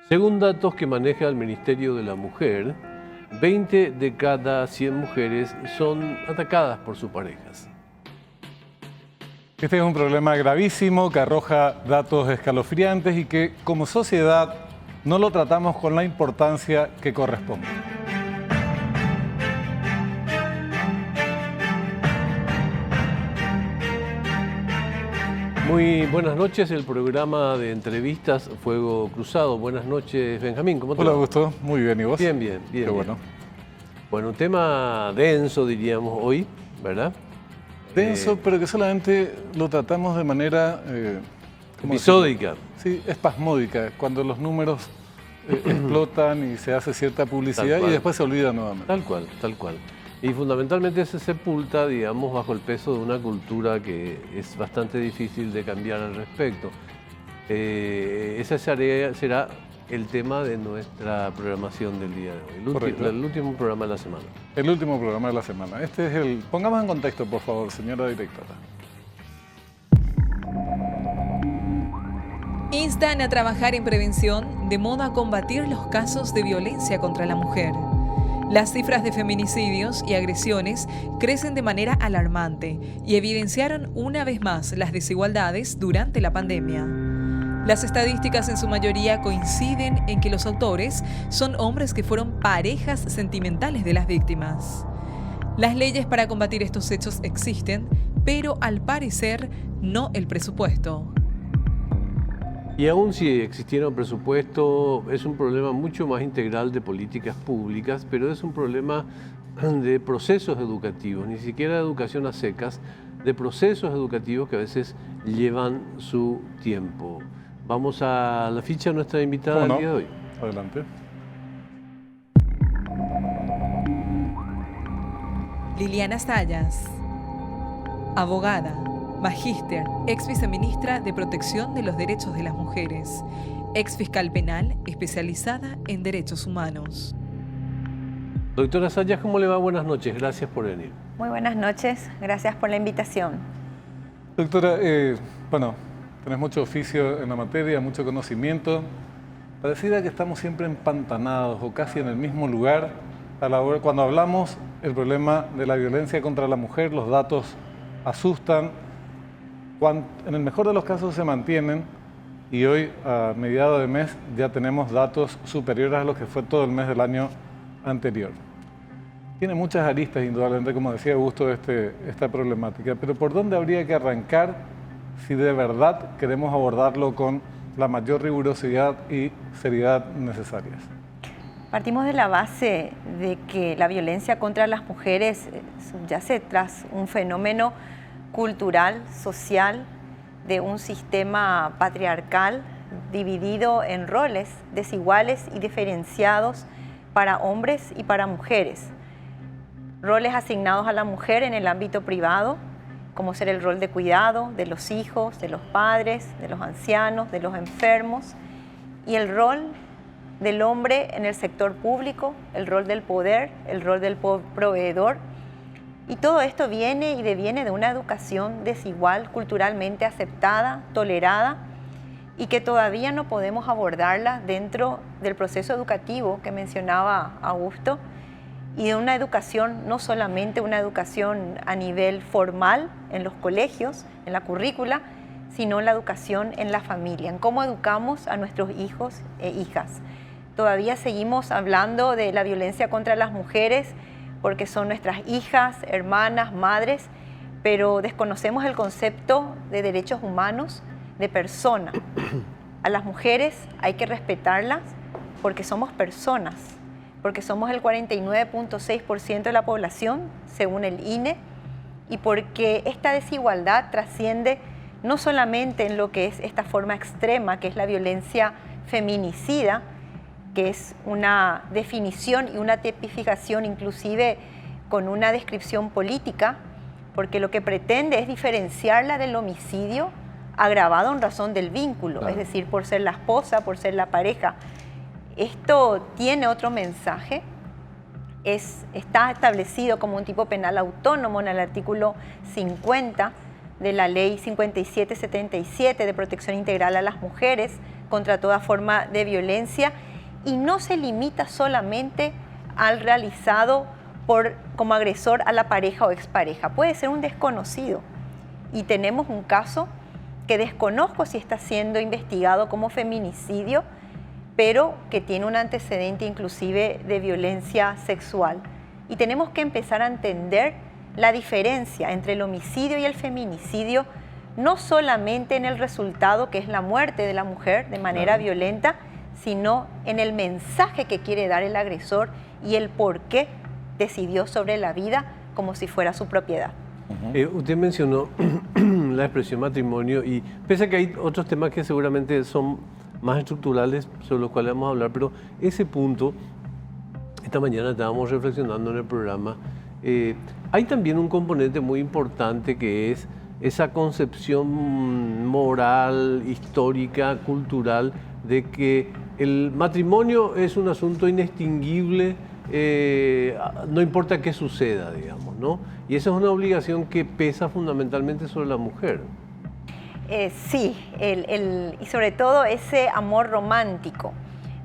Según datos que maneja el Ministerio de la Mujer, 20 de cada 100 mujeres son atacadas por sus parejas. Este es un problema gravísimo que arroja datos escalofriantes y que como sociedad no lo tratamos con la importancia que corresponde. Muy buenas noches, el programa de entrevistas Fuego Cruzado. Buenas noches, Benjamín, ¿cómo te va? Hola, Augusto. Muy bien, ¿y vos? Bien, bien. Qué bueno. Bueno, un tema denso, diríamos, hoy, ¿verdad? Denso, pero que solamente lo tratamos de manera... ¿cómo episódica. decirlo? Sí, espasmódica, cuando los números explotan y se hace cierta publicidad y después se olvida nuevamente. Tal cual, tal cual. Y fundamentalmente se sepulta, digamos, bajo el peso de una cultura que es bastante difícil de cambiar al respecto. Ese será el tema de nuestra programación del día de hoy, el último programa de la semana. El último programa de la semana. Este es el... Pongamos en contexto, por favor, señora directora. Instan a trabajar en prevención de modo a combatir los casos de violencia contra la mujer. Las cifras de feminicidios y agresiones crecen de manera alarmante y evidenciaron una vez más las desigualdades durante la pandemia. Las estadísticas en su mayoría coinciden en que los autores son hombres que fueron parejas sentimentales de las víctimas. Las leyes para combatir estos hechos existen, pero al parecer no el presupuesto. Y aún si existiera un presupuesto, es un problema mucho más integral de políticas públicas, pero es un problema de procesos educativos, ni siquiera de educación a secas, de procesos educativos que a veces llevan su tiempo. Vamos a la ficha de nuestra invitada del día de hoy. Adelante. Liliana Sayas, abogada, magíster, ex viceministra de Protección de los Derechos de las Mujeres, ex fiscal penal especializada en derechos humanos. Doctora Sayas, ¿cómo le va? Buenas noches, gracias por venir. Muy buenas noches, gracias por la invitación. Doctora, bueno, tenés mucho oficio en la materia, mucho conocimiento. Pareciera que estamos siempre empantanados o casi en el mismo lugar cuando hablamos del problema de la violencia contra la mujer. Los datos asustan. En el mejor de los casos se mantienen y hoy, a mediados de mes, ya tenemos datos superiores a los que fue todo el mes del año anterior. Tiene muchas aristas, indudablemente, como decía Augusto, esta problemática, pero ¿por dónde habría que arrancar si de verdad queremos abordarlo con la mayor rigurosidad y seriedad necesarias? Partimos de la base de que la violencia contra las mujeres subyace tras un fenómeno cultural, social, de un sistema patriarcal dividido en roles desiguales y diferenciados para hombres y para mujeres. Roles asignados a la mujer en el ámbito privado, como ser el rol de cuidado de los hijos, de los padres, de los ancianos, de los enfermos, y el rol del hombre en el sector público, el rol del poder, el rol del proveedor. Y todo esto viene y deviene de una educación desigual, culturalmente aceptada, tolerada, y que todavía no podemos abordarla dentro del proceso educativo que mencionaba Augusto, y de una educación, no solamente una educación a nivel formal en los colegios, en la currícula, sino la educación en la familia, en cómo educamos a nuestros hijos e hijas. Todavía seguimos hablando de la violencia contra las mujeres porque son nuestras hijas, hermanas, madres, pero desconocemos el concepto de derechos humanos, de persona. A las mujeres hay que respetarlas porque somos personas, porque somos el 49.6% de la población, según el INE, y porque esta desigualdad trasciende no solamente en lo que es esta forma extrema, que es la violencia feminicida, que es una definición y una tipificación inclusive con una descripción política, porque lo que pretende es diferenciarla del homicidio agravado en razón del vínculo, es decir, por ser la esposa, por ser la pareja. Esto tiene otro mensaje, está establecido como un tipo penal autónomo en el artículo 50 de la Ley 5777 de protección integral a las mujeres contra toda forma de violencia y no se limita solamente al realizado como agresor a la pareja o expareja. Puede ser un desconocido. Y tenemos un caso que desconozco si está siendo investigado como feminicidio, pero que tiene un antecedente inclusive de violencia sexual. Y tenemos que empezar a entender la diferencia entre el homicidio y el feminicidio, no solamente en el resultado, que es la muerte de la mujer de manera violenta, sino en el mensaje que quiere dar el agresor y el por qué decidió sobre la vida como si fuera su propiedad. Usted mencionó la expresión matrimonio y pese a que hay otros temas que seguramente son más estructurales sobre los cuales vamos a hablar, pero ese punto, esta mañana estábamos reflexionando en el programa, hay también un componente muy importante que es esa concepción moral, histórica, cultural, de que el matrimonio es un asunto inextinguible, no importa qué suceda, digamos, ¿no? Y esa es una obligación que pesa fundamentalmente sobre la mujer. Sí, y sobre todo ese amor romántico,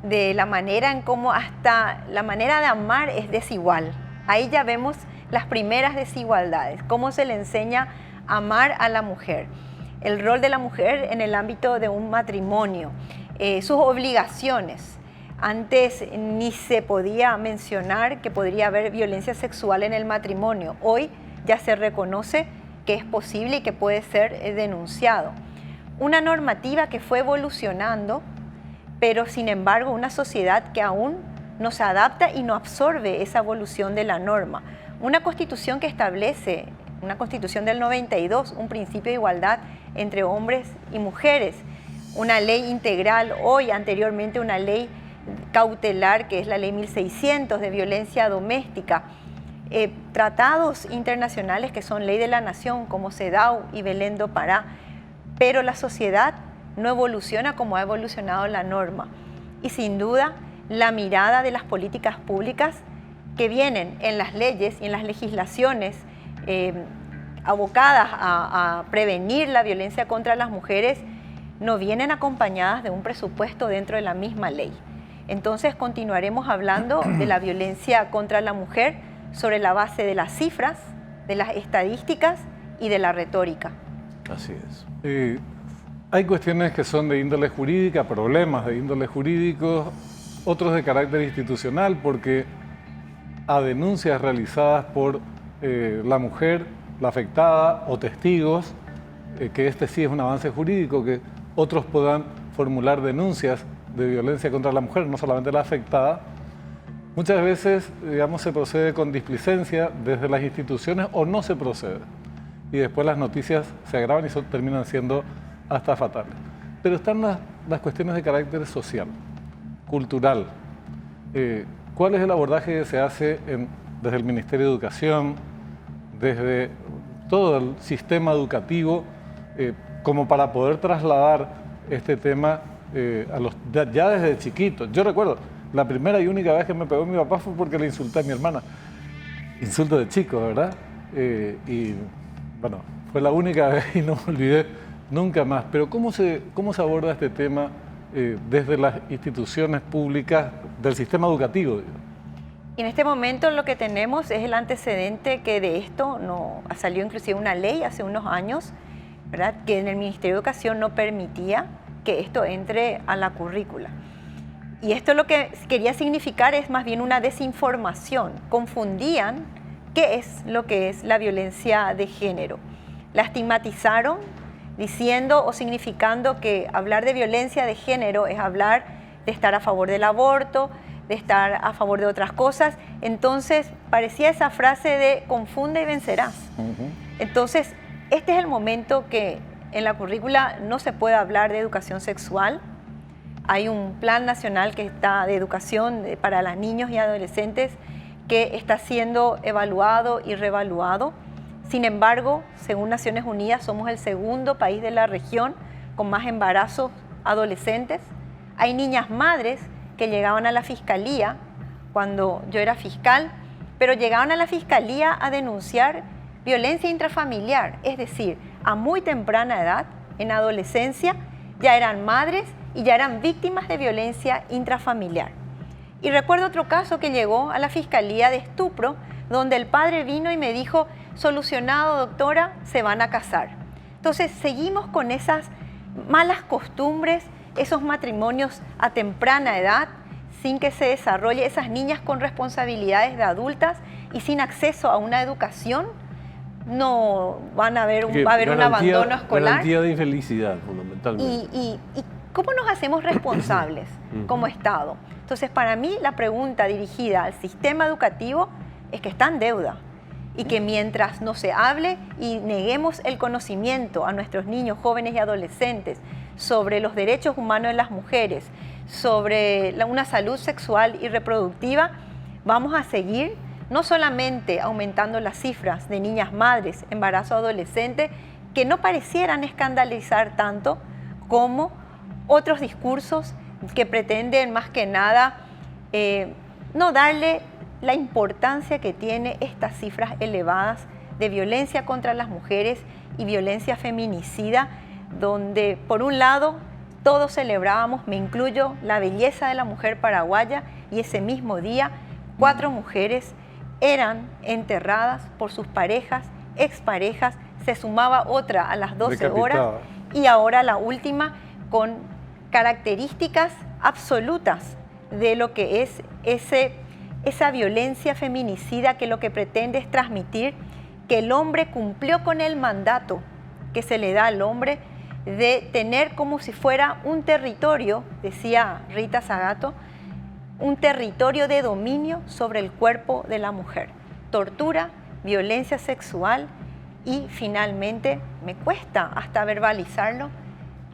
de la manera en cómo hasta la manera de amar es desigual. Ahí ya vemos las primeras desigualdades, cómo se le enseña a amar a la mujer, el rol de la mujer en el ámbito de un matrimonio, sus obligaciones. Antes ni se podía mencionar que podría haber violencia sexual en el matrimonio. Hoy ya se reconoce que es posible y que puede ser denunciado. Una normativa que fue evolucionando, pero sin embargo una sociedad que aún no se adapta y no absorbe esa evolución de la norma. Una constitución que establece, una constitución del 92, un principio de igualdad entre hombres y mujeres, una ley integral hoy, anteriormente una ley cautelar que es la ley 1600 de violencia doméstica, tratados internacionales que son ley de la nación como CEDAW y Belén do Pará, pero la sociedad no evoluciona como ha evolucionado la norma. Y sin duda la mirada de las políticas públicas que vienen en las leyes y en las legislaciones abocadas a prevenir la violencia contra las mujeres no vienen acompañadas de un presupuesto dentro de la misma ley. Entonces continuaremos hablando de la violencia contra la mujer sobre la base de las cifras, de las estadísticas y de la retórica. Así es. Hay cuestiones que son de índole jurídica, problemas de índole jurídico, otros de carácter institucional, porque a denuncias realizadas por la mujer, la afectada o testigos, que este sí es un avance jurídico, que otros puedan formular denuncias de violencia contra la mujer, no solamente la afectada. Muchas veces, digamos, se procede con displicencia desde las instituciones o no se procede. Y después las noticias se agravan y terminan siendo hasta fatales. Pero están las cuestiones de carácter social, cultural. ¿Cuál es el abordaje que se hace desde el Ministerio de Educación, desde todo el sistema educativo, como para poder trasladar este tema ya desde chiquito? Yo recuerdo, la primera y única vez que me pegó mi papá fue porque le insulté a mi hermana. Insulto de chico, ¿verdad? Y bueno, fue la única vez y no me olvidé nunca más. Pero ¿cómo se aborda este tema desde las instituciones públicas del sistema educativo? Y en este momento lo que tenemos es el antecedente que de esto salió inclusive una ley hace unos años, ¿verdad?, que en el Ministerio de Educación no permitía que esto entre a la currícula. Y esto lo que quería significar es más bien una desinformación. Confundían qué es lo que es la violencia de género. La estigmatizaron diciendo o significando que hablar de violencia de género es hablar de estar a favor del aborto, de estar a favor de otras cosas. Entonces parecía esa frase de confunde y vencerás. Entonces este es el momento que en la currícula no se puede hablar de educación sexual. Hay un plan nacional que está de educación para los niños y adolescentes que está siendo evaluado y reevaluado. Sin embargo, según Naciones Unidas, somos el segundo país de la región con más embarazos adolescentes. Hay niñas madres que llegaban a la fiscalía cuando yo era fiscal, pero llegaban a la fiscalía a denunciar violencia intrafamiliar, es decir, a muy temprana edad, en adolescencia, ya eran madres y ya eran víctimas de violencia intrafamiliar. Y recuerdo otro caso que llegó a la Fiscalía de estupro, donde el padre vino y me dijo, solucionado doctora, se van a casar. Entonces seguimos con esas malas costumbres, esos matrimonios a temprana edad, sin que se desarrolle esas niñas con responsabilidades de adultas y sin acceso a una educación. No van a haber va a haber un abandono escolar. Garantía de infelicidad, fundamentalmente. ¿Y cómo nos hacemos responsables como Estado? Entonces, para mí, la pregunta dirigida al sistema educativo es que está en deuda y que mientras no se hable y neguemos el conocimiento a nuestros niños, jóvenes y adolescentes sobre los derechos humanos de las mujeres, sobre una salud sexual y reproductiva, vamos a seguir no solamente aumentando las cifras de niñas madres, embarazo adolescente, que no parecieran escandalizar tanto como otros discursos que pretenden más que nada no darle la importancia que tiene estas cifras elevadas de violencia contra las mujeres y violencia feminicida, donde por un lado todos celebrábamos, me incluyo, la belleza de la mujer paraguaya, y ese mismo día 4 mujeres eran enterradas por sus parejas, exparejas, se sumaba otra a las 12 horas y ahora la última con características absolutas de lo que es esa violencia feminicida, que lo que pretende es transmitir que el hombre cumplió con el mandato que se le da al hombre de tener como si fuera un territorio, decía Rita Zagato, un territorio de dominio sobre el cuerpo de la mujer. Tortura, violencia sexual y finalmente, me cuesta hasta verbalizarlo,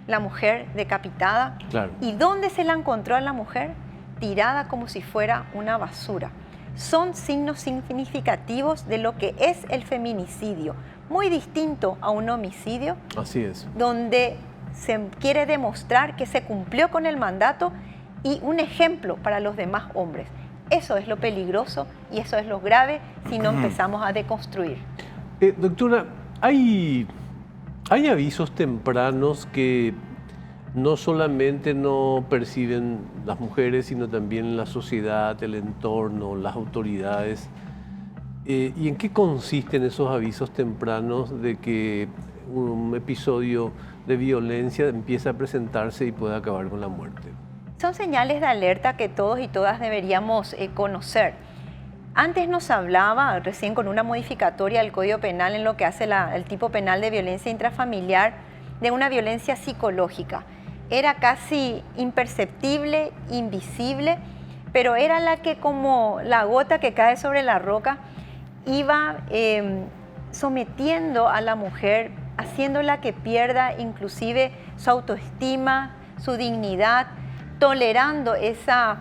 la mujer decapitada. Claro. ¿Y dónde se la encontró a la mujer? Tirada como si fuera una basura. Son signos significativos de lo que es el feminicidio, muy distinto a un homicidio. Así es. Donde se quiere demostrar que se cumplió con el mandato y un ejemplo para los demás hombres. Eso es lo peligroso y eso es lo grave si no empezamos a deconstruir. Doctora, ¿hay avisos tempranos que no solamente no perciben las mujeres, sino también la sociedad, el entorno, las autoridades? ¿Y en qué consisten esos avisos tempranos de que un episodio de violencia empieza a presentarse y puede acabar con la muerte? Son señales de alerta que todos y todas deberíamos conocer. Antes nos hablaba, recién con una modificatoria del Código Penal en lo que hace el tipo penal de violencia intrafamiliar, de una violencia psicológica. Era casi imperceptible, invisible, pero era la que, como la gota que cae sobre la roca, iba sometiendo a la mujer, haciéndola que pierda inclusive su autoestima, su dignidad, tolerando esas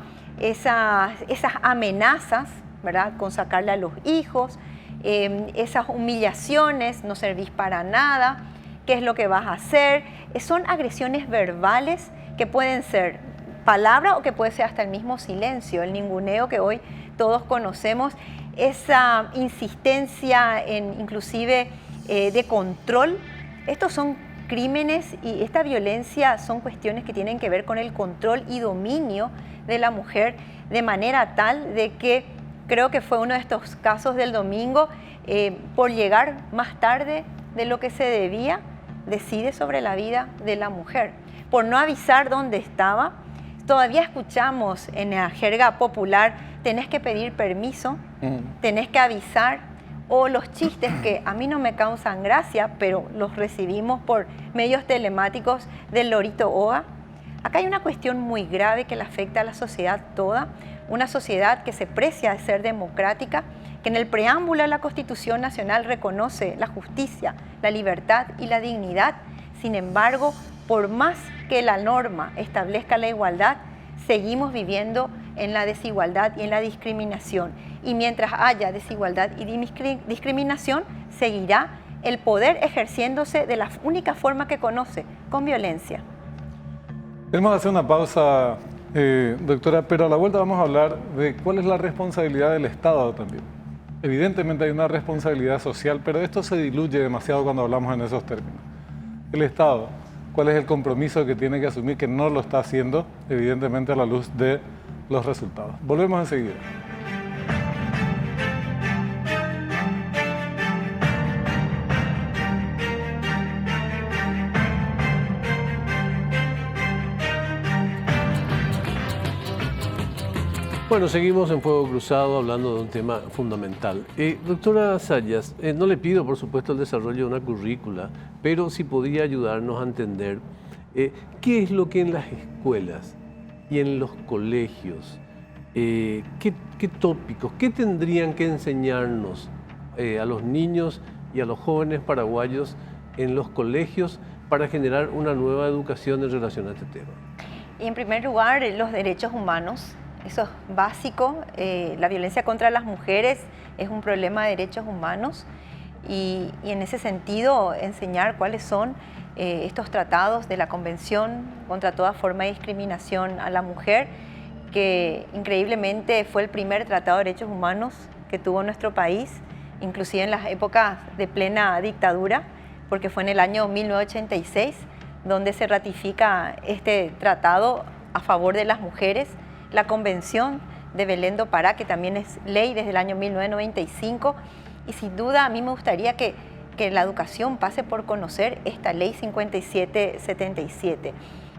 amenazas, ¿verdad? Con sacarle a los hijos, esas humillaciones, no servís para nada, ¿qué es lo que vas a hacer? Son agresiones verbales que pueden ser palabra o que puede ser hasta el mismo silencio, el ninguneo que hoy todos conocemos, esa insistencia en inclusive de control. Estos son crímenes y esta violencia son cuestiones que tienen que ver con el control y dominio de la mujer, de manera tal de que creo que fue uno de estos casos del domingo, por llegar más tarde de lo que se debía, decide sobre la vida de la mujer. Por no avisar dónde estaba, todavía escuchamos en la jerga popular, tenés que pedir permiso, tenés que avisar, o los chistes que a mí no me causan gracia, pero los recibimos por medios telemáticos del Lorito Oa. Acá hay una cuestión muy grave que le afecta a la sociedad toda, una sociedad que se precia de ser democrática, que en el preámbulo de la Constitución Nacional reconoce la justicia, la libertad y la dignidad. Sin embargo, por más que la norma establezca la igualdad, seguimos viviendo en la desigualdad y en la discriminación. Y mientras haya desigualdad y discriminación, seguirá el poder ejerciéndose de la única forma que conoce, con violencia. Tenemos que hacer una pausa, doctora, pero a la vuelta vamos a hablar de cuál es la responsabilidad del Estado también. Evidentemente hay una responsabilidad social, pero esto se diluye demasiado cuando hablamos en esos términos. El Estado, cuál es el compromiso que tiene que asumir, que no lo está haciendo, evidentemente a la luz de los resultados. Volvemos enseguida. Bueno, seguimos en Fuego Cruzado hablando de un tema fundamental. Doctora Zayas, no le pido, por supuesto, el desarrollo de una currícula, pero sí podría ayudarnos a entender qué es lo que en las escuelas y en los colegios, qué tópicos, qué tendrían que enseñarnos a los niños y a los jóvenes paraguayos en los colegios para generar una nueva educación en relación a este tema. Y en primer lugar, los derechos humanos. Eso es básico. La violencia contra las mujeres es un problema de derechos humanos y en ese sentido enseñar cuáles son estos tratados de la Convención contra toda forma de discriminación a la mujer, que increíblemente fue el primer tratado de derechos humanos que tuvo nuestro país, inclusive en las épocas de plena dictadura, porque fue en el año 1986 donde se ratifica este tratado a favor de las mujeres. La Convención de Belén do Pará, que también es ley desde el año 1995, y sin duda a mí me gustaría que la educación pase por conocer esta ley 5777,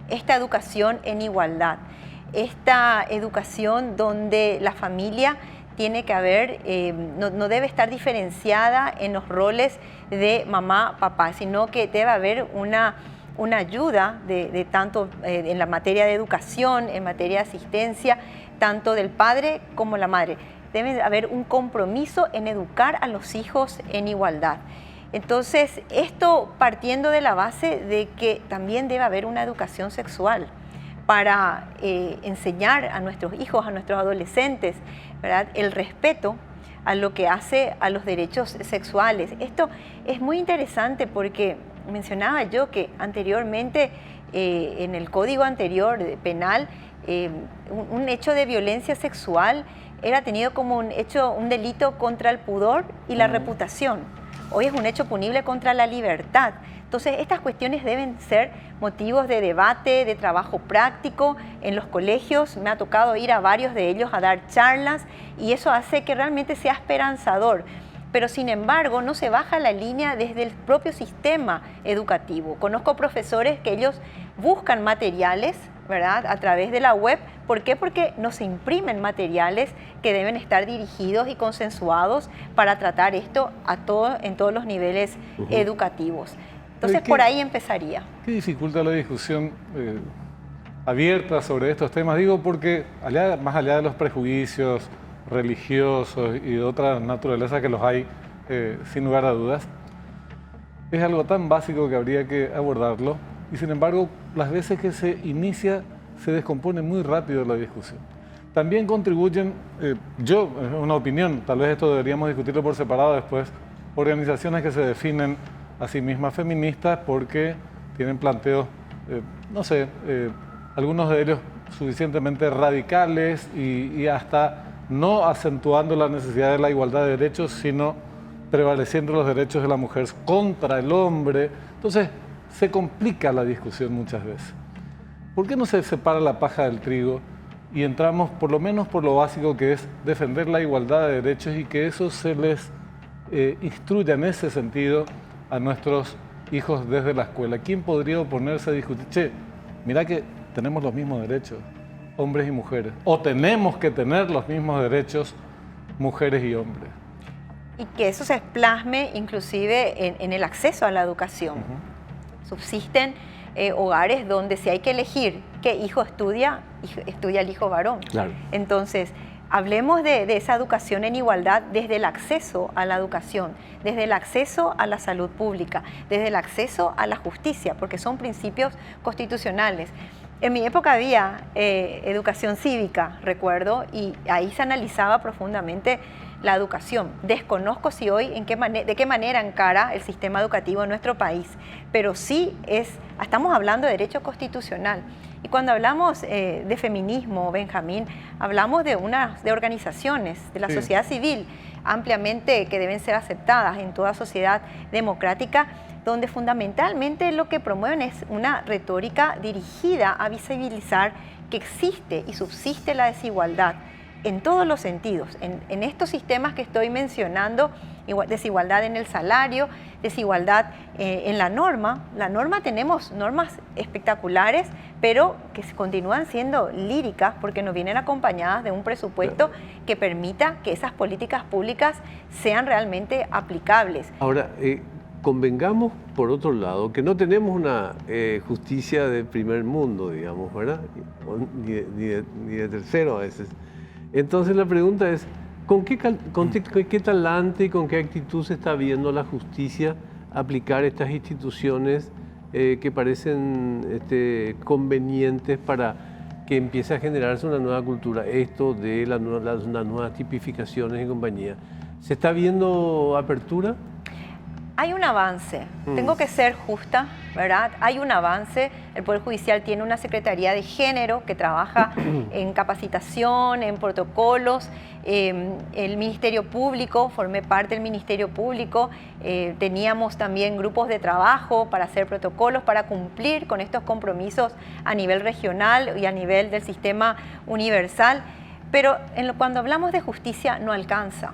esta educación en igualdad, esta educación donde la familia tiene que haber, no debe estar diferenciada en los roles de mamá, papá, sino que debe haber una ayuda de tanto en la materia de educación, en materia de asistencia, tanto del padre como la madre. Debe haber un compromiso en educar a los hijos en igualdad. Entonces, esto partiendo de la base de que también debe haber una educación sexual para enseñar a nuestros hijos, a nuestros adolescentes, ¿verdad?, el respeto a lo que hace a los derechos sexuales. Esto es muy interesante porque mencionaba yo que anteriormente, en el código anterior penal, un hecho de violencia sexual era tenido como un delito contra el pudor y la reputación. Hoy es un hecho punible contra la libertad. Entonces, estas cuestiones deben ser motivos de debate, de trabajo práctico en los colegios. Me ha tocado ir a varios de ellos a dar charlas y eso hace que realmente sea esperanzador. Pero sin embargo no se baja la línea desde el propio sistema educativo. Conozco profesores que ellos buscan materiales, ¿verdad?, a través de la web. ¿Por qué? Porque no se imprimen materiales que deben estar dirigidos y consensuados para tratar esto en todos los niveles educativos. Entonces por ahí empezaría. ¿Qué dificulta la discusión abierta sobre estos temas? Digo porque más allá de los prejuicios religiosos y de otra naturaleza que los hay, sin lugar a dudas, es algo tan básico que habría que abordarlo y sin embargo las veces que se inicia se descompone muy rápido la discusión. También contribuyen, una opinión, tal vez esto deberíamos discutirlo por separado después, organizaciones que se definen a sí mismas feministas porque tienen planteos, algunos de ellos suficientemente radicales y hasta no acentuando la necesidad de la igualdad de derechos, sino prevaleciendo los derechos de la mujer contra el hombre. Entonces, se complica la discusión muchas veces. ¿Por qué no se separa la paja del trigo y entramos por lo menos por lo básico que es defender la igualdad de derechos y que eso se les instruya en ese sentido a nuestros hijos desde la escuela? ¿Quién podría oponerse a discutir? Che, mira que tenemos los mismos derechos, hombres y mujeres, o tenemos que tener los mismos derechos, mujeres y hombres. Y que eso se plasme inclusive en el acceso a la educación. Subsisten hogares donde si hay que elegir qué hijo estudia el hijo varón. Claro. Entonces, hablemos de esa educación en igualdad desde el acceso a la educación, desde el acceso a la salud pública, desde el acceso a la justicia, porque son principios constitucionales. En mi época había educación cívica, recuerdo, y ahí se analizaba profundamente la educación. Desconozco si hoy de qué manera encara el sistema educativo en nuestro país, pero sí estamos hablando de derecho constitucional. Y cuando hablamos de feminismo, Benjamín, hablamos de organizaciones de la sociedad civil ampliamente que deben ser aceptadas en toda sociedad democrática, donde fundamentalmente lo que promueven es una retórica dirigida a visibilizar que existe y subsiste la desigualdad en todos los sentidos, en estos sistemas que estoy mencionando, desigualdad en el salario, desigualdad en la norma. La norma, tenemos normas espectaculares, pero que continúan siendo líricas porque no vienen acompañadas de un presupuesto que permita que esas políticas públicas sean realmente aplicables. Ahora, convengamos, por otro lado, que no tenemos una justicia de primer mundo, digamos, ¿verdad? Ni de tercero a veces. Entonces la pregunta es, ¿con qué talante y con qué actitud se está viendo la justicia aplicar estas instituciones que parecen convenientes para que empiece a generarse una nueva cultura? Esto de las nuevas tipificaciones y compañía. ¿Se está viendo apertura? Hay un avance, tengo que ser justa, ¿verdad? Hay un avance, el Poder Judicial tiene una Secretaría de Género que trabaja en capacitación, en protocolos, el Ministerio Público, formé parte del Ministerio Público, teníamos también grupos de trabajo para hacer protocolos, para cumplir con estos compromisos a nivel regional y a nivel del sistema universal. Pero cuando hablamos de justicia no alcanza.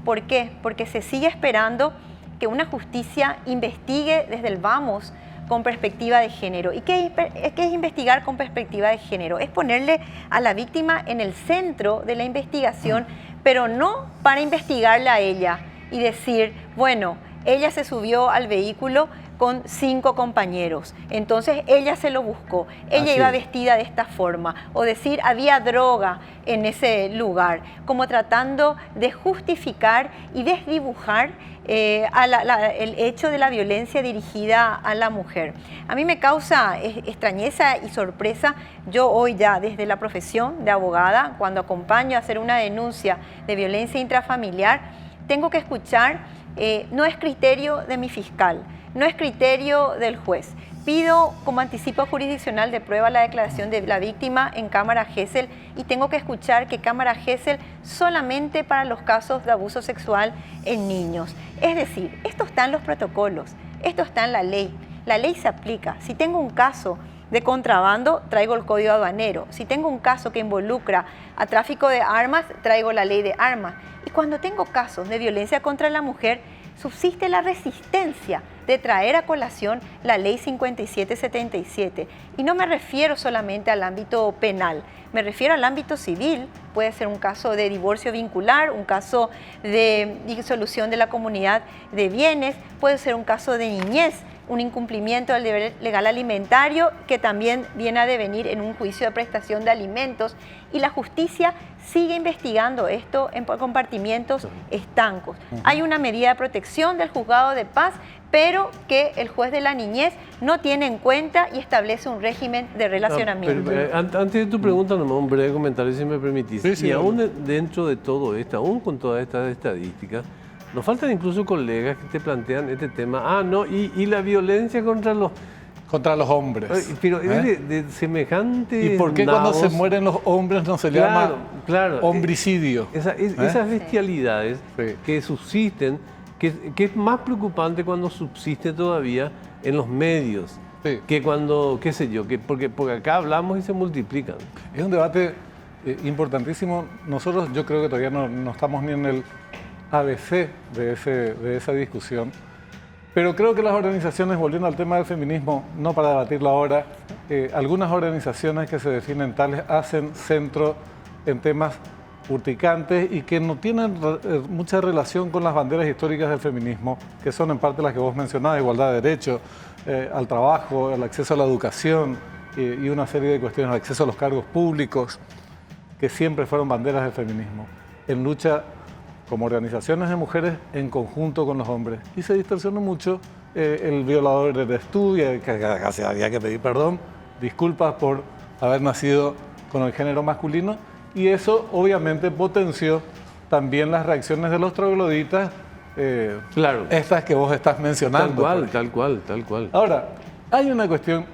¿Por qué? Porque se sigue esperando que una justicia investigue desde el vamos con perspectiva de género. ¿Y qué es investigar con perspectiva de género? Es ponerle a la víctima en el centro de la investigación, pero no para investigarla a ella y decir, bueno, ella se subió al vehículo con 5 compañeros, entonces ella se lo buscó, ella iba vestida de esta forma, o decir había droga en ese lugar, como tratando de justificar y desdibujar el hecho de la violencia dirigida a la mujer. A mí me causa extrañeza y sorpresa, yo hoy ya desde la profesión de abogada, cuando acompaño a hacer una denuncia de violencia intrafamiliar, tengo que escuchar, no es criterio de mi fiscal, no es criterio del juez. Pido como anticipo jurisdiccional de prueba la declaración de la víctima en Cámara Gesell y tengo que escuchar que Cámara Gesell solamente para los casos de abuso sexual en niños. Es decir, esto está en los protocolos, esto está en la ley se aplica. Si tengo un caso de contrabando, traigo el código aduanero. Si tengo un caso que involucra a tráfico de armas, traigo la ley de armas. Y cuando tengo casos de violencia contra la mujer, subsiste la resistencia de traer a colación la ley 5777. Y no me refiero solamente al ámbito penal, me refiero al ámbito civil. Puede ser un caso de divorcio vincular, un caso de disolución de la comunidad de bienes, puede ser un caso de niñez, un incumplimiento del deber legal alimentario que también viene a devenir en un juicio de prestación de alimentos, y la justicia sigue investigando esto en compartimientos estancos. Hay una medida de protección del juzgado de paz, pero que el juez de la niñez no tiene en cuenta y establece un régimen de relacionamiento. Antes de tu pregunta, nomás un breve comentario, si me permitís. Sí, y aún dentro de todo esto, aún con todas estas estadísticas, nos faltan incluso colegas que te plantean este tema. Y la violencia contra los hombres. Pero es de semejante. ¿Y por qué cuando se mueren los hombres no se llama homicidio? Esas bestialidades que subsisten, que es más preocupante cuando subsiste todavía en los medios, que cuando, qué sé yo, porque acá hablamos y se multiplican. Es un debate importantísimo. Nosotros, yo creo que todavía no estamos ni en el ABC de esa discusión, pero creo que las organizaciones, volviendo al tema del feminismo, no para debatirlo ahora, algunas organizaciones que se definen tales hacen centro en temas urticantes y que no tienen mucha relación con las banderas históricas del feminismo, que son en parte las que vos mencionabas: igualdad de derecho al trabajo, el acceso a la educación y una serie de cuestiones, el acceso a los cargos públicos, que siempre fueron banderas del feminismo, en lucha como organizaciones de mujeres en conjunto con los hombres. Y se distorsionó mucho. El violador eres tú, y casi había que pedir perdón, disculpas por haber nacido con el género masculino, y eso obviamente potenció también las reacciones de los trogloditas, estas que vos estás mencionando. Tal cual. Ahora, hay una cuestión,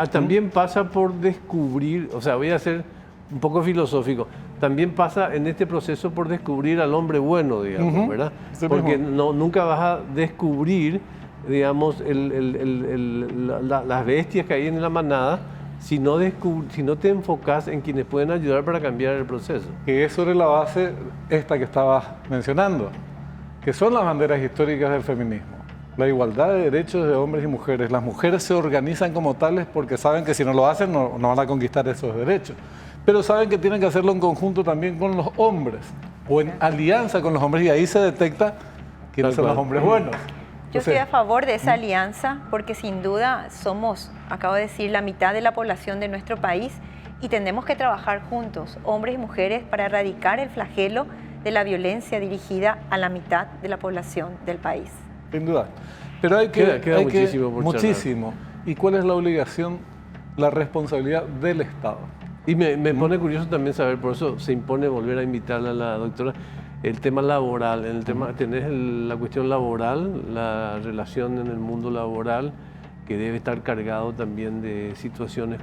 también pasa por descubrir, voy a ser un poco filosófico, también pasa en este proceso por descubrir al hombre bueno, digamos, ¿verdad? Porque nunca vas a descubrir digamos, las bestias que hay en la manada si no te enfocas en quienes pueden ayudar para cambiar el proceso. Que es sobre la base esta que estabas mencionando, que son las banderas históricas del feminismo. La igualdad de derechos de hombres y mujeres. Las mujeres se organizan como tales porque saben que si no lo hacen no van a conquistar esos derechos. Pero saben que tienen que hacerlo en conjunto también con los hombres o en alianza con los hombres, y ahí se detecta quiénes son los hombres buenos. Yo estoy a favor de esa alianza porque sin duda somos, acabo de decir, la mitad de la población de nuestro país y tenemos que trabajar juntos, hombres y mujeres, para erradicar el flagelo de la violencia dirigida a la mitad de la población del país. Sin duda. Pero hay que... Queda muchísimo por muchísimo. ¿Y cuál es la obligación, la responsabilidad del Estado? Y me pone curioso también saber, por eso se impone volver a invitarla a la doctora, el tema laboral. En el tema, tenés la cuestión laboral, la relación en el mundo laboral, que debe estar cargado también de situaciones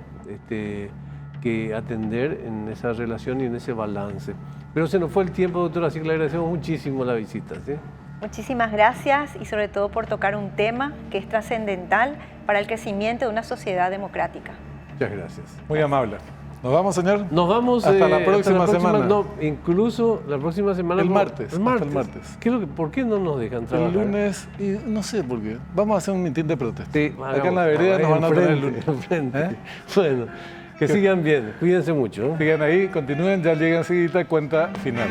que atender en esa relación y en ese balance. Pero se nos fue el tiempo, doctora, así que le agradecemos muchísimo la visita, ¿sí? Muchísimas gracias y sobre todo por tocar un tema que es trascendental para el crecimiento de una sociedad democrática. Muchas gracias. Muy amable. ¿Nos vamos, señor? Nos vamos hasta la próxima semana. No, incluso la próxima semana. El martes. El martes. Hasta el martes. ¿Por qué no nos dejan trabajar? El lunes, y no sé por qué. Vamos a hacer un mitin de protesta. Sí, acá en la vereda nos van a poner el lunes. Bueno, que sigan bien. Cuídense mucho. Sigan ahí, continúen, ya llega enseguida cuenta final.